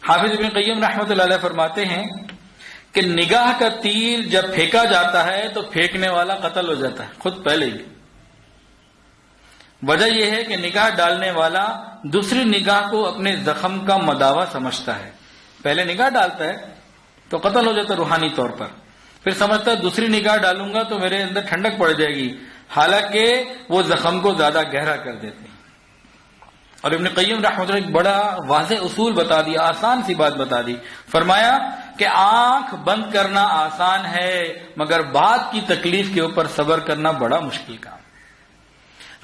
حافظ ابن قیم رحمۃ اللہ علیہ فرماتے ہیں کہ نگاہ کا تیر جب پھینکا جاتا ہے تو پھینکنے والا قتل ہو جاتا ہے خود پہلے ہی۔ وجہ یہ ہے کہ نگاہ ڈالنے والا دوسری نگاہ کو اپنے زخم کا مداوا سمجھتا ہے، پہلے نگاہ ڈالتا ہے تو قتل ہو جاتا ہے روحانی طور پر، پھر سمجھتا ہے دوسری نگاہ ڈالوں گا تو میرے اندر ٹھنڈک پڑ جائے گی، حالانکہ وہ زخم کو زیادہ گہرا کر دیتے ہیں۔ اور ابن قیم رحمۃ اللہ ایک بڑا واضح اصول بتا دیا، آسان سی بات بتا دی، فرمایا کہ آنکھ بند کرنا آسان ہے مگر بات کی تکلیف کے اوپر صبر کرنا بڑا مشکل کام۔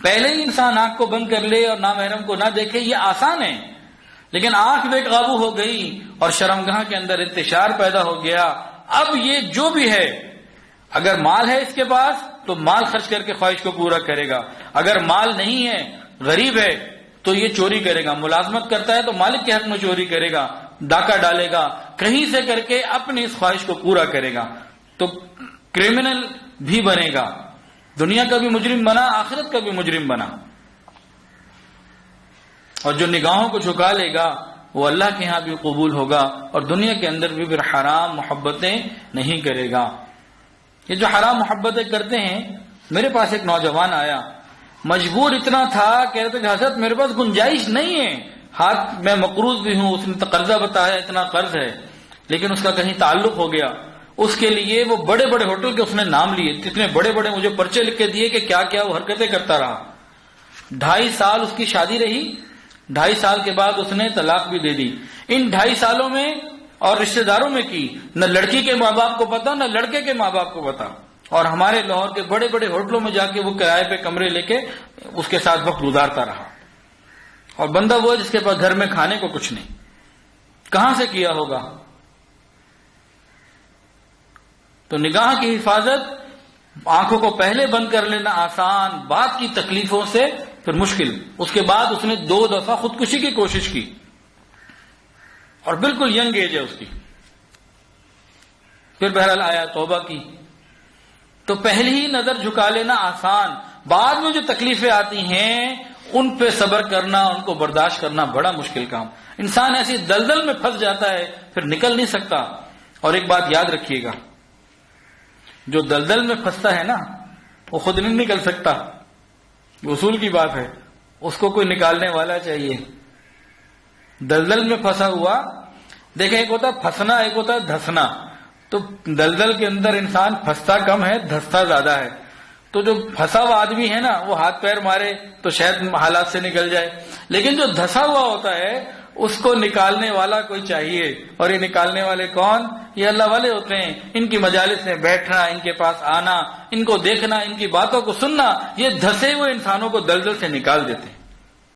پہلے ہی انسان آنکھ کو بند کر لے اور نامحرم کو نہ دیکھے یہ آسان ہے، لیکن آنکھ بے قابو ہو گئی اور شرمگاہ کے اندر انتشار پیدا ہو گیا۔ اب یہ جو بھی ہے، اگر مال ہے اس کے پاس تو مال خرچ کر کے خواہش کو پورا کرے گا، اگر مال نہیں ہے، غریب ہے تو یہ چوری کرے گا، ملازمت کرتا ہے تو مالک کے حق میں چوری کرے گا، ڈاکہ ڈالے گا، کہیں سے کر کے اپنی اس خواہش کو پورا کرے گا، تو کرمنل بھی بنے گا، دنیا کا بھی مجرم بنا، آخرت کا بھی مجرم بنا۔ اور جو نگاہوں کو جھکا لے گا وہ اللہ کے ہاں بھی قبول ہوگا اور دنیا کے اندر بھی پھر حرام محبتیں نہیں کرے گا۔ یہ جو حرام محبتیں کرتے ہیں، میرے پاس ایک نوجوان آیا، مجبور اتنا تھا، کہہ رہے تھے کہ حضرت میرے پاس گنجائش نہیں ہے، ہاتھ میں مقروض بھی ہوں، اس نے قرضہ بتایا اتنا قرض ہے، لیکن اس کا کہیں تعلق ہو گیا، اس کے لیے وہ بڑے بڑے ہوٹل کے اس نے نام لیے، اتنے بڑے بڑے مجھے پرچے لکھ کے دیے کہ کیا کیا وہ حرکتیں کرتا رہا۔ 2.5 سال اس کی شادی رہی، 2.5 سال کے بعد اس نے طلاق بھی دے دی۔ ان 2.5 سالوں میں اور رشتہ داروں میں کی، نہ لڑکی کے ماں باپ کو پتا نہ لڑکے کے ماں باپ کو پتا، اور ہمارے لاہور کے بڑے بڑے ہوٹلوں میں جا کے وہ کرائے پہ کمرے لے کے اس کے ساتھ وقت گزارتا رہا، اور بندہ وہ ہے جس کے پاس گھر میں کھانے کو کچھ نہیں، کہاں سے کیا ہوگا؟ تو نگاہ کی حفاظت، آنکھوں کو پہلے بند کر لینا آسان، بات کی تکلیفوں سے پھر مشکل۔ اس کے بعد اس نے 2 دفعہ خودکشی کی کوشش کی، اور بالکل ینگ ایج ہے اس کی، پھر بہرحال آیا، توبہ کی۔ تو پہلی ہی نظر جھکا لینا آسان، بعد میں جو تکلیفیں آتی ہیں ان پہ صبر کرنا، ان کو برداشت کرنا بڑا مشکل کام۔ انسان ایسی دلدل میں پھنس جاتا ہے پھر نکل نہیں سکتا۔ اور ایک بات یاد رکھیے گا، جو دلدل میں پھنستا ہے نا وہ خود نہیں نکل سکتا، اصول کی بات ہے، اس کو کوئی نکالنے والا چاہیے۔ دلدل میں پھنسا ہوا، دیکھیں ایک ہوتا ہے پھنسنا، ایک ہوتا ہے دھسنا۔ تو دلدل کے اندر انسان پھنستا کم ہے، دھستا زیادہ ہے۔ تو جو پھنسا ہوا آدمی ہے نا وہ ہاتھ پیر مارے تو شاید حالات سے نکل جائے، لیکن جو دھسا ہوا ہوتا ہے اس کو نکالنے والا کوئی چاہیے، اور یہ نکالنے والے کون؟ یہ اللہ والے ہوتے ہیں۔ ان کی مجالس میں بیٹھنا، ان کے پاس آنا، ان کو دیکھنا، ان کی باتوں کو سننا، یہ دھسے ہوئے انسانوں کو دلدل سے نکال دیتے ہیں۔